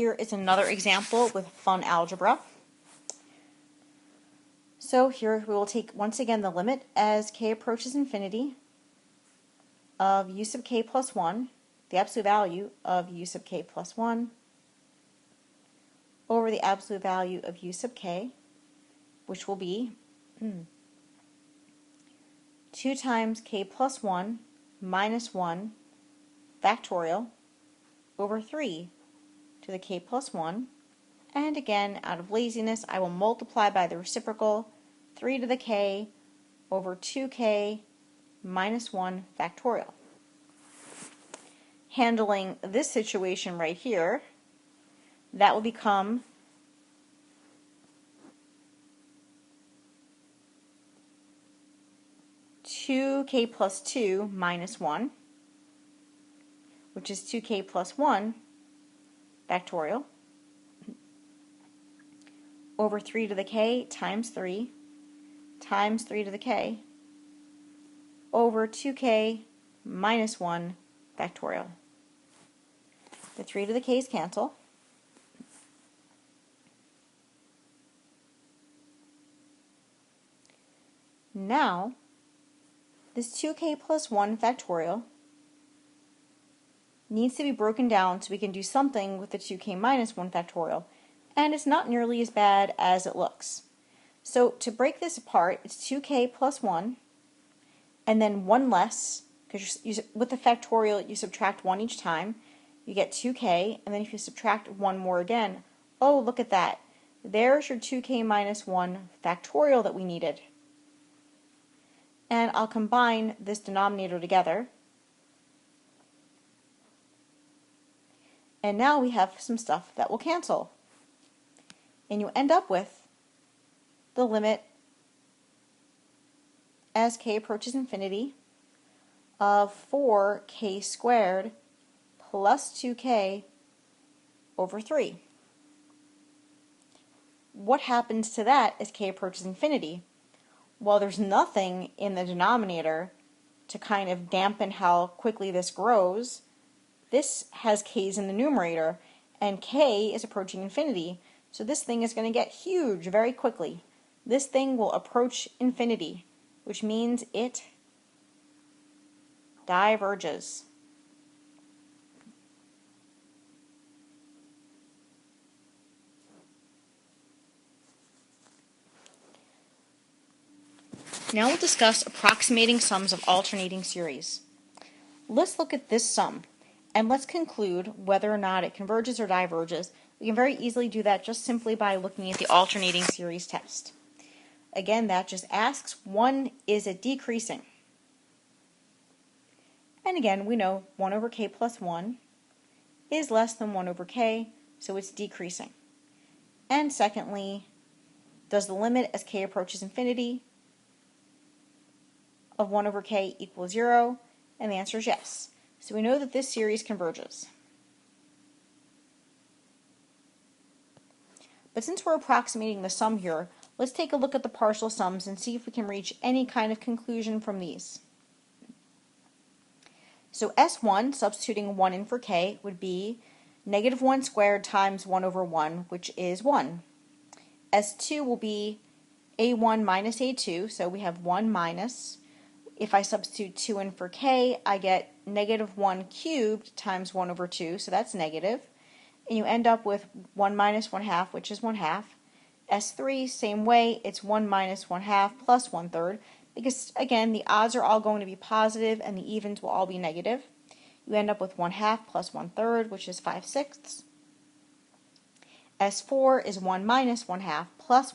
Here is another example with fun algebra. So here we will take once again the limit as k approaches infinity of u sub k plus 1, the absolute value of u sub k plus 1, over the absolute value of u sub k, which will be 2 times k plus 1 minus 1 factorial over 3 to the k plus 1. And again, out of laziness, I will multiply by the reciprocal, 3 to the k over 2k minus 1 factorial. Handling this situation right here, that will become 2k plus 2 minus 1, which is 2k plus 1 factorial, over 3 to the k times 3 to the k over 2k minus 1 factorial. The 3 to the k's cancel. Now, this 2k plus 1 factorial needs to be broken down so we can do something with the 2k minus 1 factorial, and it's not nearly as bad as it looks. So to break this apart, it's 2k plus 1, and then 1 less, because with the factorial you subtract 1 each time, you get 2k, and then if you subtract 1 more again, oh, look at that. There's your 2k minus 1 factorial that we needed. And I'll combine this denominator together. And now we have some stuff that will cancel. And you end up with the limit as k approaches infinity of 4k squared plus 2k over 3. What happens to that as k approaches infinity? Well, there's nothing in the denominator to kind of dampen how quickly this grows. This has k's in the numerator, and k is approaching infinity, so this thing is going to get huge very quickly. This thing will approach infinity, which means it diverges. Now we'll discuss approximating sums of alternating series. Let's look at this sum, and let's conclude whether or not it converges or diverges. We can very easily do that just simply by looking at the alternating series test. Again, that just asks, is it decreasing? And again, we know 1 over k plus 1 is less than 1 over k, so it's decreasing. And secondly, does the limit as k approaches infinity of 1 over k equal 0? And the answer is yes. So we know that this series converges. But since we're approximating the sum here, let's take a look at the partial sums and see if we can reach any kind of conclusion from these. So S1, substituting 1 in for k, would be negative 1 squared times 1 over 1, which is 1. S2 will be A1 minus A2, so we have 1 minus. If I substitute 2 in for k, I get negative 1 cubed times 1 over 2, so that's negative. And you end up with 1 minus 1 half, which is 1 half. S3, same way, it's 1 minus 1 half plus 1/3, because again, the odds are all going to be positive and the evens will all be negative. You end up with 1 half plus 1/3, which is 5/6. S4 is 1 minus 1 half plus